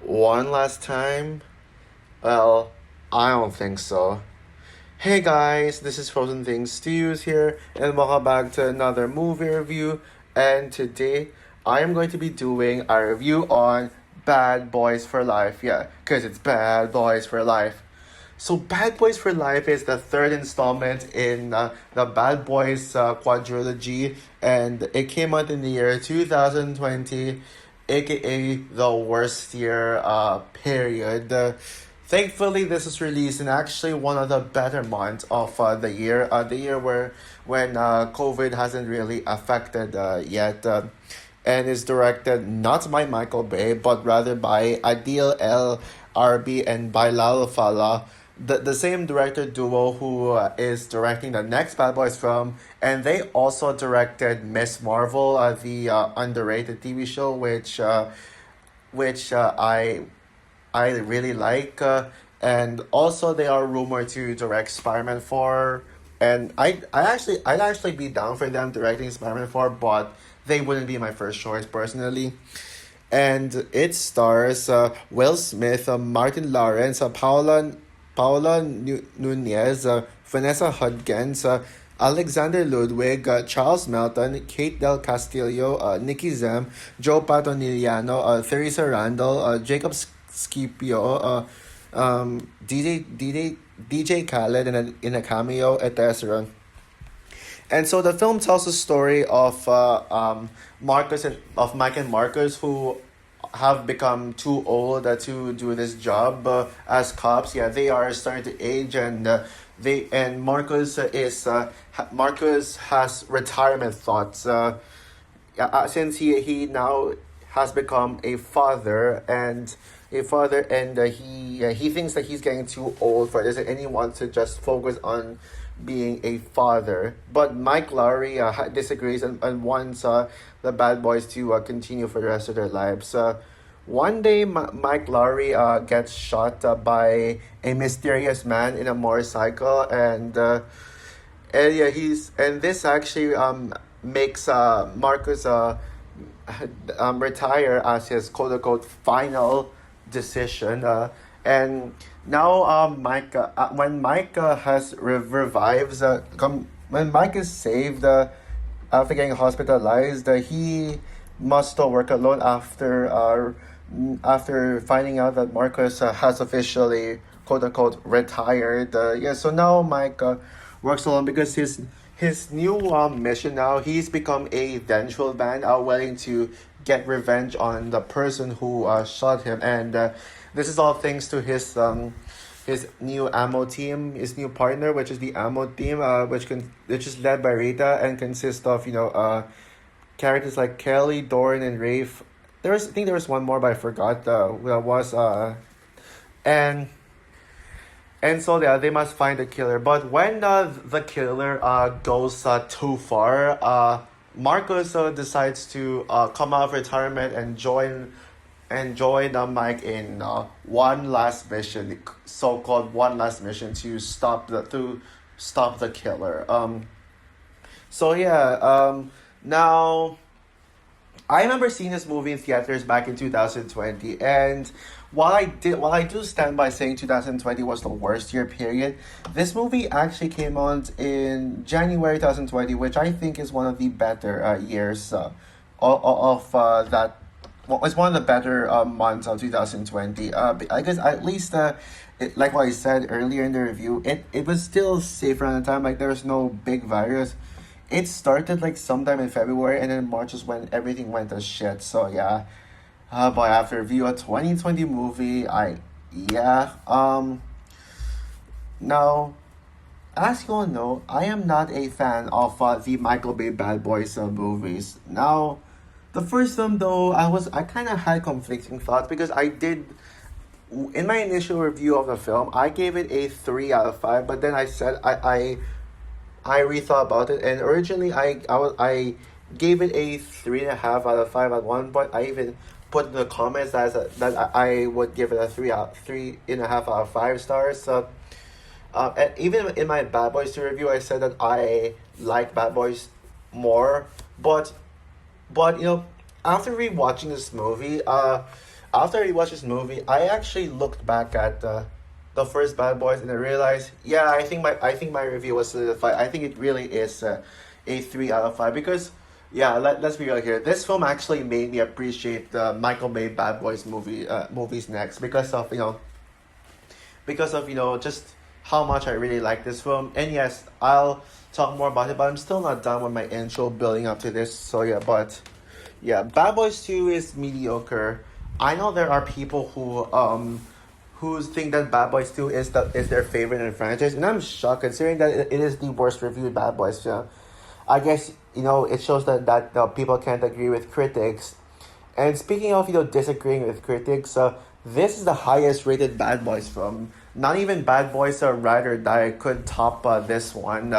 One last time? Well, I don't think so. Hey guys, this is Frozen Things Stews here, and welcome back to another movie review. And today, I am going to be doing a review on Bad Boys for Life. Yeah, because it's Bad Boys for Life. So, Bad Boys for Life is the third installment in the Bad Boys quadrilogy, and it came out in the year 2020, aka the worst year period. Thankfully, this is released in actually one of the better months of the year where when COVID hasn't really affected yet. And is directed not by Michael Bay, but rather by Adil El Arbi and Bilal Fallah, the same director duo who is directing the next Bad Boys film, and they also directed Miss Marvel, the underrated TV show, which I really like, and also they are rumored to direct Spider-Man 4, and I'd actually be down for them directing Spider-Man 4, but they wouldn't be my first choice personally. And it stars Will Smith, Martin Lawrence, Paula Nunez, Vanessa Hudgens, Alexander Ludwig, Charles Melton, Kate Del Castillo, Nikki Zem, Joe Patoniliano, Theresa Randall, Jacob Scipio, DJ Khaled in a cameo, etc. And so the film tells the story of Mike and Marcus, who have become too old to do this job as cops. Yeah, they are starting to age, and Marcus has retirement thoughts. Since he now has become a father, and he thinks that he's getting too old for this, and he wants to just focus on being a father. But Mike Lowry disagrees, and wants the bad boys to continue for the rest of their lives. One day, Mike Lowry gets shot by a mysterious man in a motorcycle, and yeah, and this actually makes Marcus retire as his quote unquote final decision. And now when Mike when Mike is saved after getting hospitalized, he must still work alone after finding out that Marcus has officially quote unquote retired. Yeah, so now Mike works alone because his new mission now, he's become a vengeful man, willing to get revenge on the person who shot him, and this is all thanks to his new ammo team, his new partner, which is the ammo team, which is led by Rita and consists of characters like Kelly, Doran, and Rafe. I think there was one more, but I forgot who that was. And so they must find the killer. But when the killer goes too far, Marcus decides to come out of retirement and join Mike in one last mission, so called one last mission to stop the killer. So yeah. Now I remember seeing this movie in theaters back in 2020, and while I do stand by saying 2020 was the worst year period, this movie actually came out in January 2020, which I think is one of the better years of that. Well, it's one of the better months of 2020. I guess at least like what I said earlier in the review, it was still safe around the time. Like there was no big virus. It started like sometime in February, and then March is when everything went to shit. So yeah, but after review a 2020 movie, yeah. Now, as you all know, I am not a fan of the Michael Bay Bad Boys movies. Now, the first film though, I kind of had conflicting thoughts because I did. In my initial review of the film, I gave it a 3 out of 5, but then I said I rethought about it, and originally I gave it a 3.5 out of 5 at one point. I even put in the comments that I would give it a 3.5 out of 5 stars. So, and even in my Bad Boys 2 review, I said that I like Bad Boys more, but after rewatching this movie, after I watched this movie, I actually looked back at the first Bad Boys and I realized, yeah, I think my review was solidified. I think it really is a 3 out of 5 because yeah, let's be real here. This film actually made me appreciate the Michael Bay Bad Boys movies next because of just how much I really like this film. And yes, I'll talk more about it, but I'm still not done with my intro building up to this. So yeah, but yeah, Bad Boys 2 is mediocre. I know there are people who think that Bad Boys 2 is their favorite in the franchise, and I'm shocked considering that it is the worst reviewed Bad Boys film. I guess it shows that people can't agree with critics. And speaking of disagreeing with critics, this is the highest rated Bad Boys film. Not even Bad Boys or Ride or Die could top this one.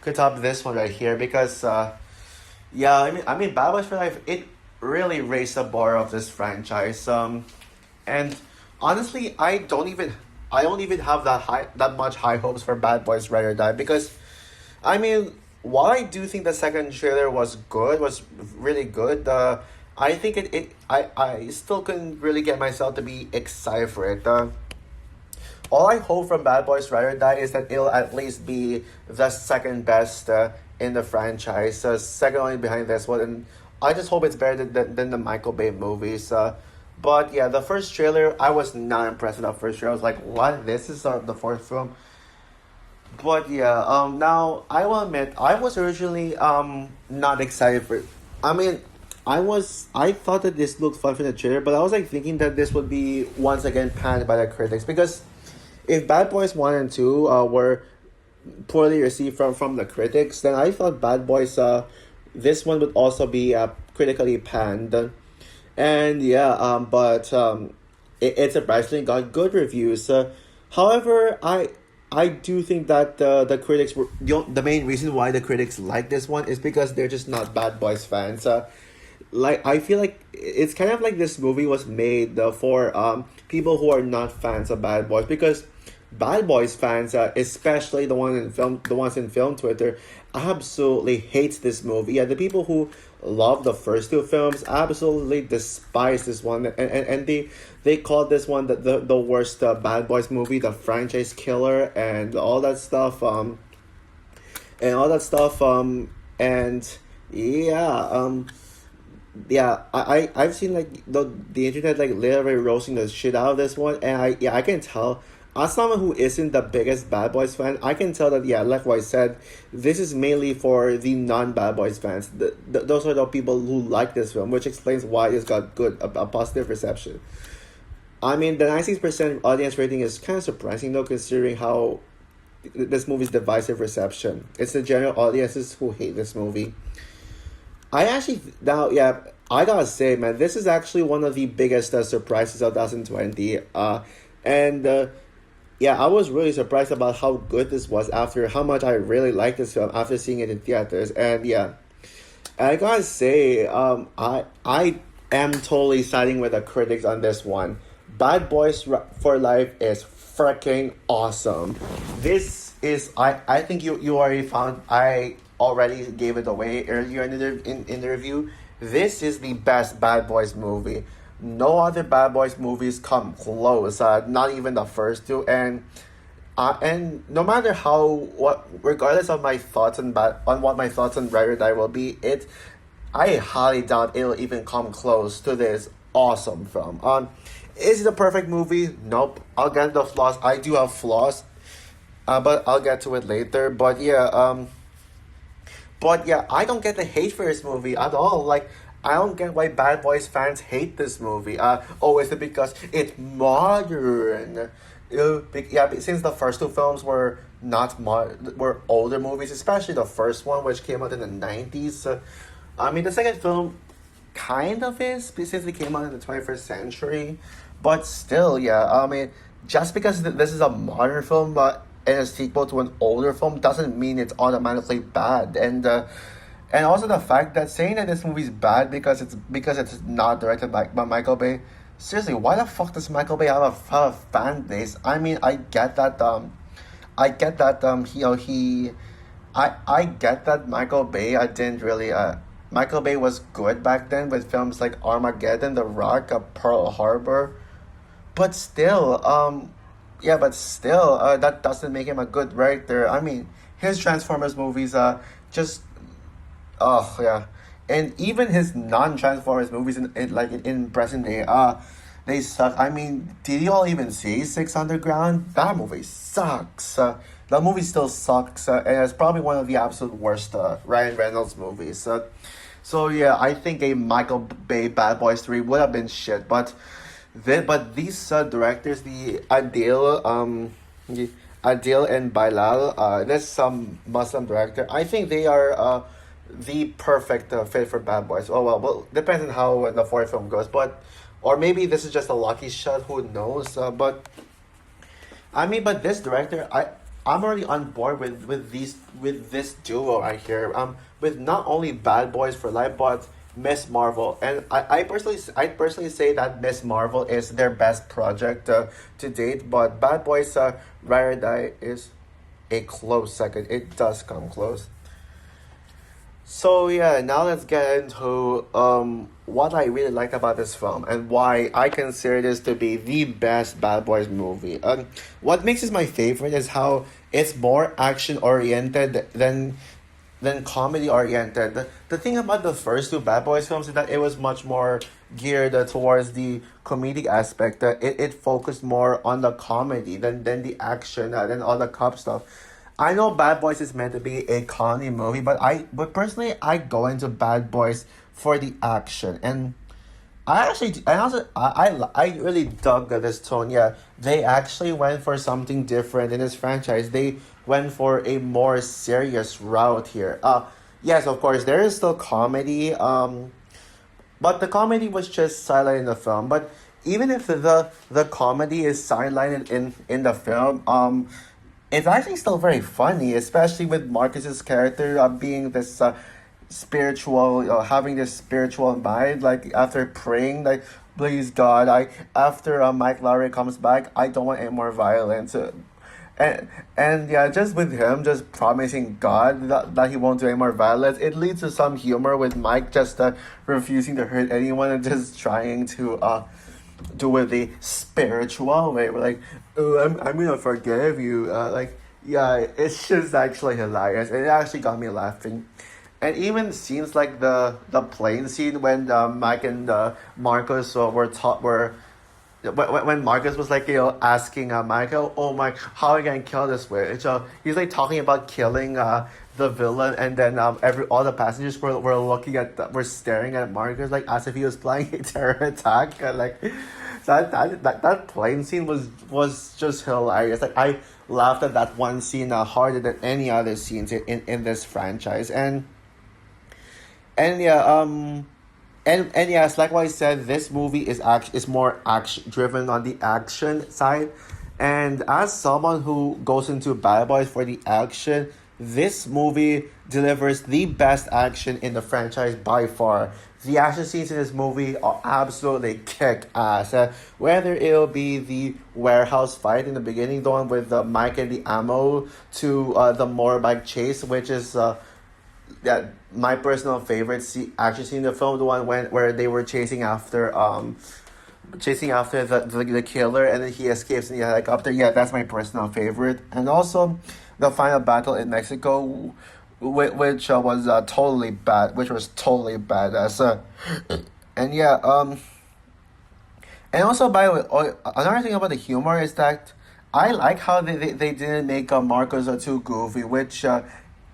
Could top this one right here because yeah, I mean Bad Boys for Life, it really raised the bar of this franchise. And honestly, I don't even have that much high hopes for Bad Boys Ride or Die because I mean, while I do think the second trailer was really good, I think I still couldn't really get myself to be excited for it. All I hope from Bad Boys Ride or Die is that it'll at least be the second best in the franchise, second only behind this one, and I just hope it's better than the Michael Bay movies. But yeah, the first trailer, I was not impressed with the first trailer. I was like, what? This is the fourth film? But yeah, now I will admit I was originally not excited for it. I mean, I thought that this looked fun from the trailer, but I was like thinking that this would be once again panned by the critics because if Bad Boys 1 and 2 were poorly received from the critics, then I thought Bad Boys this one would also be critically panned. And yeah, but it surprisingly got good reviews. However, I do think that the critics were the main reason why the critics like this one is because they're just not Bad Boys fans. Like I feel like it's kind of like this movie was made for people who are not fans of Bad Boys because Bad Boys fans, especially the ones in film Twitter, absolutely hates this movie. Yeah, the people who love the first two films absolutely despise this one, and they call this one the worst Bad Boys movie, the franchise killer, and all that stuff. And yeah, yeah, I've seen like the internet like literally roasting the shit out of this one, and I can tell. As someone who isn't the biggest Bad Boys fan, I can tell that yeah, like what I said, this is mainly for the non-Bad Boys fans. Those are the people who like this film, which explains why it's got a positive reception. I mean, the 96% audience rating is kind of surprising though, considering how this movie's divisive reception. It's the general audiences who hate this movie. I actually now yeah, I gotta say, man, this is actually one of the biggest surprises of 2020. And yeah, I was really surprised about how good this was after how much I really liked this film after seeing it in theaters. And yeah, I gotta say, I am totally siding with the critics on this one. Bad Boys for Life is freaking awesome. This is I think you already found I already gave it away earlier in the review. This is the best Bad Boys movie. No other Bad Boys movies come close. Not even the first two, and no matter regardless of my thoughts on what my thoughts on Ride or Die will be, I highly doubt it'll even come close to this awesome film. Is it a perfect movie? Nope. I'll get the flaws. I do have flaws, but I'll get to it later. But yeah, I don't get the hate for this movie at all. Like, I don't get why Bad Boys fans hate this movie. Is it because it's modern? Yeah, since the first two films were not were older movies, especially the first one, which came out in the 90s. I mean, the second film kind of is, since it came out in the 21st century. But still, yeah, I mean, just because this is a modern film, and a sequel to an older film doesn't mean it's automatically bad. And also the fact that saying that this movie is bad because it's not directed by Michael Bay. Seriously, why the fuck does Michael Bay have a fan base? I mean, I get that I get that Michael Bay didn't really Michael Bay was good back then with films like Armageddon, The Rock, Pearl Harbor. But still, that doesn't make him a good director. I mean, his Transformers movies, just oh yeah, and even his non-Transformers movies in present day, they suck. I mean, did you all even see Six Underground? That movie sucks. That movie still sucks, and it's probably one of the absolute worst Ryan Reynolds movies. So yeah, I think a Michael Bay Bad Boys 3 would have been shit, but these directors, the Adil and Bilal, that's some Muslim director. I think they are the perfect fit for Bad Boys. Oh well, depends on how the fourth film goes, but or maybe this is just a lucky shot. Who knows? But I mean, but this director, I'm already on board with this duo right here. With not only Bad Boys for Life, but Miss Marvel, and I personally say that Miss Marvel is their best project to date. But Bad Boys Ride or Die is a close second. It does come close. So yeah, now let's get into what I really like about this film and why I consider this to be the best Bad Boys movie. What makes this my favorite is how it's more action oriented than comedy oriented. The thing about the first two Bad Boys films is that it was much more geared towards the comedic aspect. It focused more on the comedy than the action, than all the cop stuff. I know Bad Boys is meant to be a comedy movie, but personally I go into Bad Boys for the action, and I really dug this tone. Yeah, they actually went for something different in this franchise. They went for a more serious route here. Yes, of course there is still comedy. But the comedy was just silent in the film. But even if the comedy is sidelined in the film, it's actually still very funny, especially with Marcus's character being this spiritual, having this spiritual mind. Like after praying, like please God, I after Mike Lowry comes back, I don't want any more violence. And yeah, just with him just promising God that he won't do any more violence, it leads to some humor with Mike just refusing to hurt anyone and just trying to do it the spiritual way. We're like, oh, I'm gonna forgive you. Like, yeah, it's just actually hilarious. It actually got me laughing. And even scenes like the plane scene when Mike and Marcus were when Marcus was like asking Michael, oh my, how are you gonna kill this witch? He's like talking about killing the villain, and then every all the passengers were looking were staring at Marcus like as if he was planning a terror attack. Like that plane scene was just hilarious. Like I laughed at that one scene harder than any other scenes in this franchise, and yeah, and yes, like what I said, this movie is more action driven on the action side, and as someone who goes into Bad Boys for the action, this movie delivers the best action in the franchise by far. The action scenes in this movie are absolutely kick ass. Whether it'll be the warehouse fight in the beginning, the one with Mike and the ammo, to the motorbike chase, which is yeah, my personal favorite action scene in the film, the one where they were chasing after the killer, and then he escapes in the helicopter. Yeah, that's my personal favorite. And also the final battle in Mexico, which was totally bad, which was totally badass. And yeah, and also by the way, another thing about the humor is that I like how they didn't make Marcos too goofy, which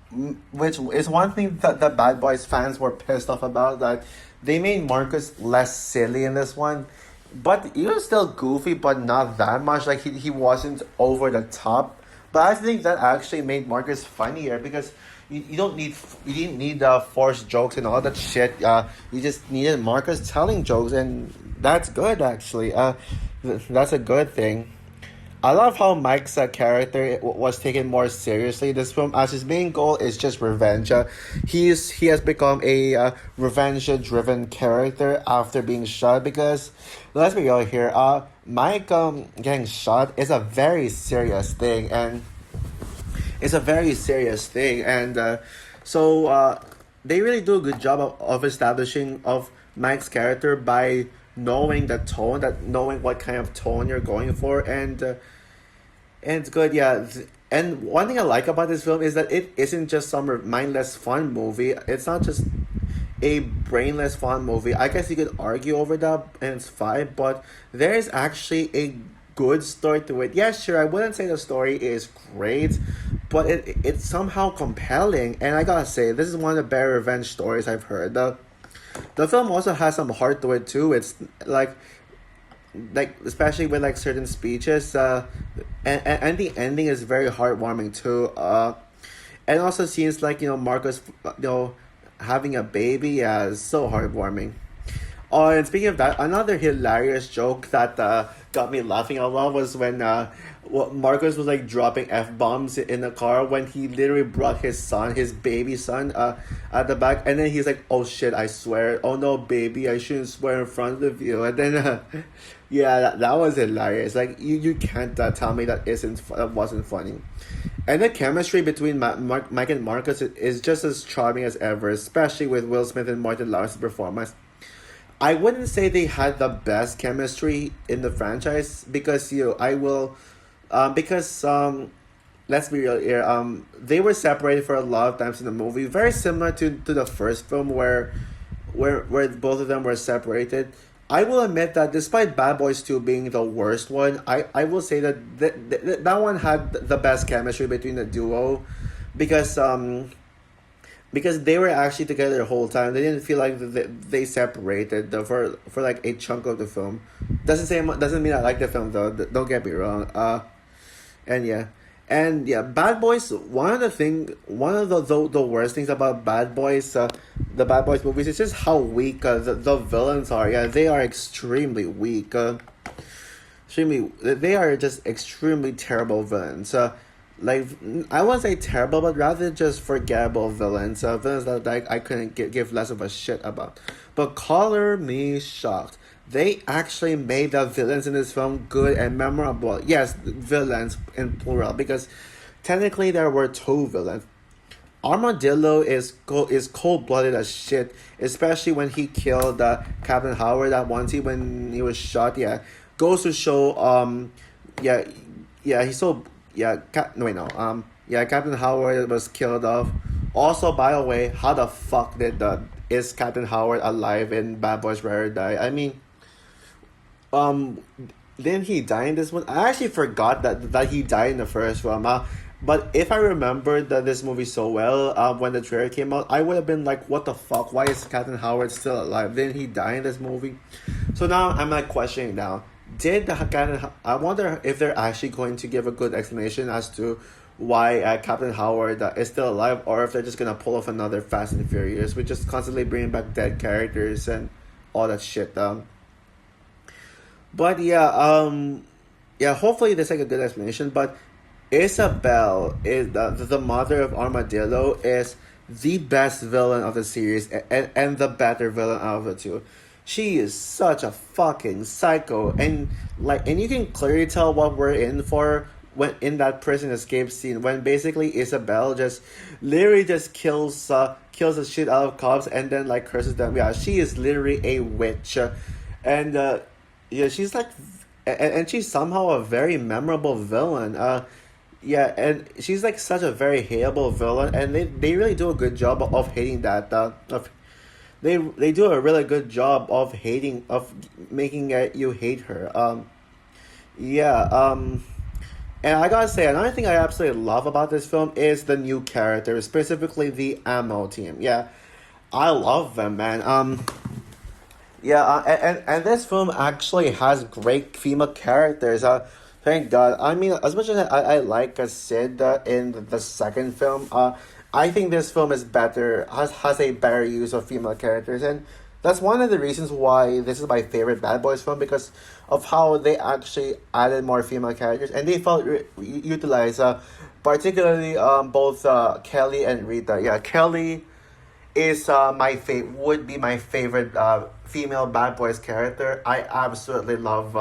is one thing that the Bad Boys fans were pissed off about, that they made Marcus less silly in this one, but he was still goofy, but not that much. Like he wasn't over the top. But I think that actually made Marcus funnier because you didn't need forced jokes and all that shit. You just needed Marcus telling jokes, and that's good actually. That's a good thing. I love how Mike's character was taken more seriously this film, as his main goal is just revenge. He has become a revenge-driven character after being shot, because let's be real here, Mike getting shot is a very serious thing, and so they really do a good job of establishing of Mike's character by knowing the tone, that knowing what kind of tone you're going for, and it's good, yeah. And one thing I like about this film is that it isn't just some mindless fun movie. It's not just a brainless fun movie. I guess you could argue over that, and it's fine. But there is actually a good story to it. Yeah, sure. I wouldn't say the story is great, but it's somehow compelling. And I gotta say, this is one of the better revenge stories I've heard. The film also has some heart to it too. It's like especially with like certain speeches, and the ending is very heartwarming too. And also seems like, Marcus, having a baby, yeah, is so heartwarming. Oh, and speaking of that, another hilarious joke that got me laughing a lot was when Marcus was like dropping f-bombs in the car when he literally brought his son, his baby son, at the back, and then he's like, "Oh shit, I swear! Oh no, baby, I shouldn't swear in front of you." And then, yeah, that was hilarious. Like you can't tell me that wasn't funny. And the chemistry between Mike and Marcus is just as charming as ever, especially with Will Smith and Martin Lawrence's performance. I wouldn't say they had the best chemistry in the franchise because let's be real here. They were separated for a lot of times in the movie, very similar to the first film where both of them were separated. I will admit that despite Bad Boys 2 being the worst one, I will say that that one had the best chemistry between the duo because they were actually together the whole time. They didn't feel like they separated for like a chunk of the film. Doesn't mean I like the film though. Don't get me wrong. And yeah. And yeah, Bad Boys. One of the worst things about Bad Boys, the Bad Boys movies, is just how weak the villains are. Yeah, they are extremely weak. They are just extremely terrible villains. Like, I won't say terrible, but rather just forgettable villains. Villains that like I couldn't give less of a shit about. But color me shocked. They actually made the villains in this film good and memorable. Yes, villains in plural, because technically there were two villains. Armadillo is cold-blooded as shit, especially when he killed Captain Howard that one scene when he was shot. Yeah, goes to show. He's so. Yeah, Captain Howard was killed off. Also, by the way, how the fuck is Captain Howard alive in Bad Boys Rare Die? I mean, didn't he die in this one? I actually forgot that he died in the first one. But if I remembered this movie so well, when the trailer came out, I would have been like, "What the fuck? Why is Captain Howard still alive? Didn't he die in this movie?" So now I'm like questioning now. I wonder if they're actually going to give a good explanation as to why Captain Howard is still alive, or if they're just gonna pull off another Fast and Furious, with just constantly bringing back dead characters and all that shit. But yeah, hopefully there's like a good explanation. But Isabel is the mother of Armadillo, is the best villain of the series, and the better villain out of the two. She is such a fucking psycho, and you can clearly tell what we're in for when in that prison escape scene, when basically Isabel just literally just kills the shit out of cops and then like curses them. Yeah, she is literally a witch, and yeah, she's like, and she's somehow a very memorable villain. Yeah, and she's like such a very hateable villain, and they really do a good job of hating that. They do a really good job of making you hate her. And I gotta say, another thing I absolutely love about this film is the new characters, specifically the Ammo team. Yeah, I love them, man. And this film actually has great female characters. Thank God. I mean, as much as I like Sid in the second film, I think this film is better, has a better use of female characters, and that's one of the reasons why this is my favorite Bad Boys film, because of how they actually added more female characters, and they felt utilized, particularly both Kelly and Rita. Yeah, Kelly is would be my favorite female Bad Boys character. I absolutely love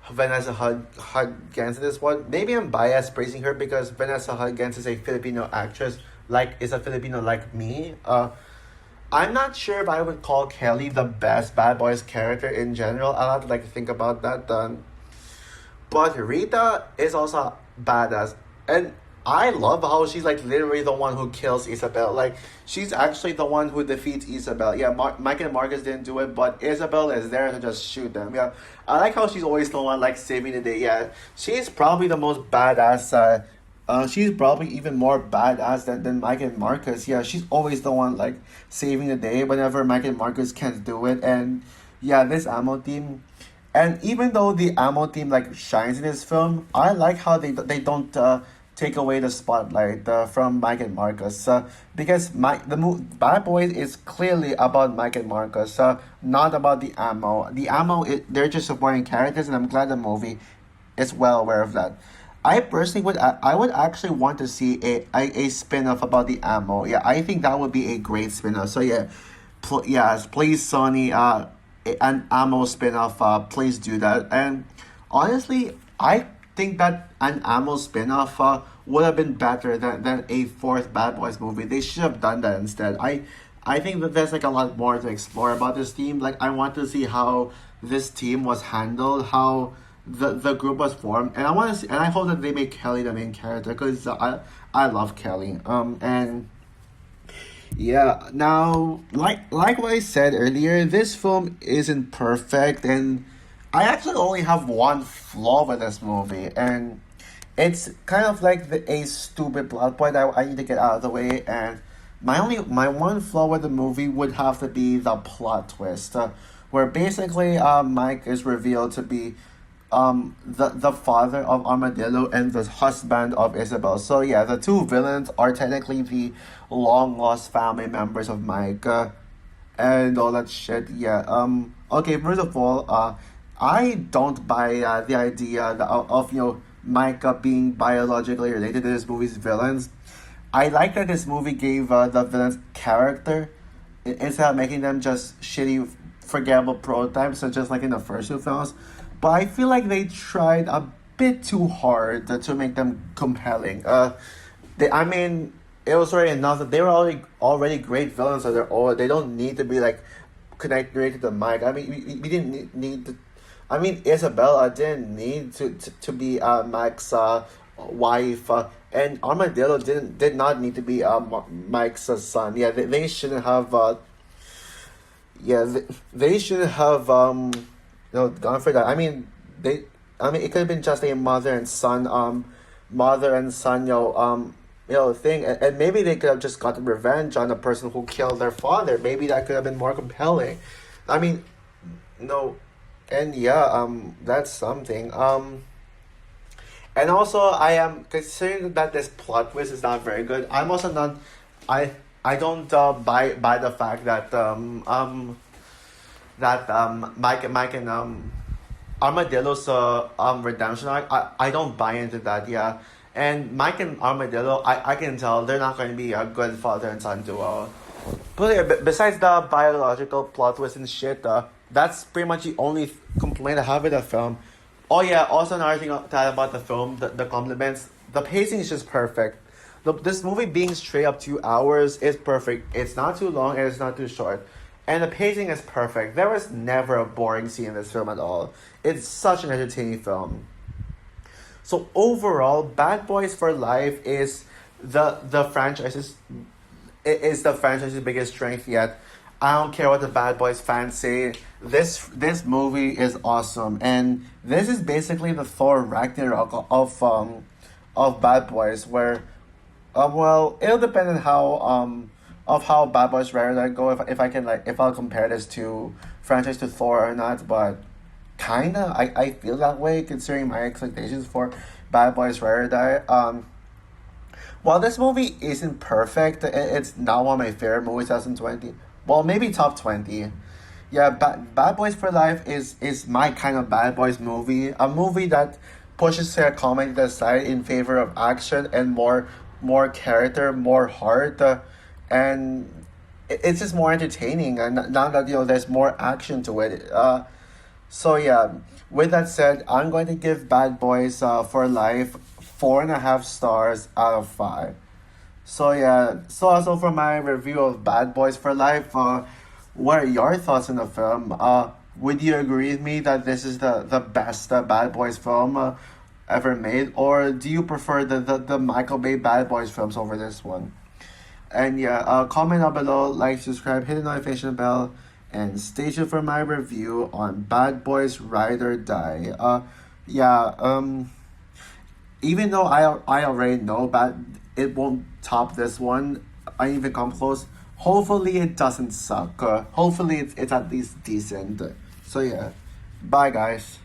Vanessa Hudgens in this one. Maybe I'm biased praising her because Vanessa Hudgens is a Filipino actress, is a Filipino like me. I'm not sure if I would call Kelly the best Bad Boys character in general. I'll have to like think about that. But Rita is also badass. And I love how she's like literally the one who kills Isabel. Like, she's actually the one who defeats Isabel. Yeah, Mike and Marcus didn't do it, but Isabel is there to just shoot them. Yeah, I like how she's always the one like saving the day. Yeah, she's probably the most badass. She's probably even more badass than Mike and Marcus. Yeah, she's always the one like saving the day whenever Mike and Marcus can't do it. And yeah, this ammo team. And even though the ammo team like shines in this film, I like how they don't take away the spotlight from Mike and Marcus because Bad Boys is clearly about Mike and Marcus, not about the ammo. The ammo they're just supporting characters, and I'm glad the movie is well aware of that. I personally I would actually want to see a spin-off about the ammo. Yeah, I think that would be a great spin-off. So yeah, yes, please Sony an ammo spin-off, please do that. And honestly, I think that an ammo spin-off would have been better than a fourth Bad Boys movie. They should have done that instead. I think that there's like a lot more to explore about this team. Like, I want to see how this team was handled, how the group was formed, and I want to see, and I hope that they make Kelly the main character because I love Kelly. And yeah, now like what I said earlier, this film isn't perfect, and I actually only have one flaw with this movie, and it's kind of like a stupid plot point that I need to get out of the way. And my one flaw with the movie would have to be the plot twist, where basically Mike is revealed to be the father of Armadillo and the husband of Isabel. So yeah, the two villains are technically the long lost family members of Mike, and all that shit. Yeah. Okay. First of all, I don't buy the idea of Mike being biologically related to this movie's villains. I like that this movie gave the villains character instead of making them just shitty, forgettable prototypes, such as like in the first two films. But I feel like they tried a bit too hard to make them compelling. I mean, it was already enough that they were already great villains of their own. They don't need to be like connected to Mike. I mean, we didn't need to. I mean, Isabella didn't need to be Mike's wife, and Armadillo did not need to be Mike's son. Yeah, they shouldn't have. Yeah, they should have gone for that. I mean, it could have been just a mother and son, thing, and maybe they could have just gotten revenge on the person who killed their father. Maybe that could have been more compelling. I mean, no, and yeah, that's something. And also I am considering that this plot twist is not very good. I'm also not, I don't buy the fact that Mike and Armadillo's redemption arc. I don't buy into that. Yeah, and Mike and Armadillo, I can tell they're not going to be a good father and son duo. But yeah, besides the biological plot twist and shit, that's pretty much the only complaint I have with the film. Oh yeah, also another thing to add about the film, the compliments. The pacing is just perfect. This movie being straight up 2 hours is perfect. It's not too long and it's not too short. And the pacing is perfect. There was never a boring scene in this film at all. It's such an entertaining film. So overall, Bad Boys for Life is the franchise's biggest strength yet. I don't care what the Bad Boys fans say. This movie is awesome, and this is basically the Thor Ragnarok of Bad Boys, where well, it'll depend on how Bad Boys Ragnarok go, if I'll compare this to franchise to Thor or not. But kinda I feel that way considering my expectations for Bad Boys Ragnarok. While this movie isn't perfect, it's not one of my favorite movies 2020. Well, maybe top 20. Yeah, Bad Boys for Life is my kind of Bad Boys movie. A movie that pushes their comedy to the side in favor of action and more character, more heart, and it's just more entertaining. And now that there's more action to it. So yeah. With that said, I'm going to give Bad Boys for Life 4.5 stars out of 5. So yeah, so also for my review of Bad Boys for Life, what are your thoughts on the film? Would you agree with me that this is the best Bad Boys film ever made, or do you prefer the Michael Bay Bad Boys films over this one? And yeah, comment down below, like, subscribe, hit the notification bell, and stay tuned for my review on Bad Boys Ride or Die. Yeah, even though I already know that it won't top this one, I even come close. Hopefully it doesn't suck. Hopefully it's at least decent. So yeah, bye guys.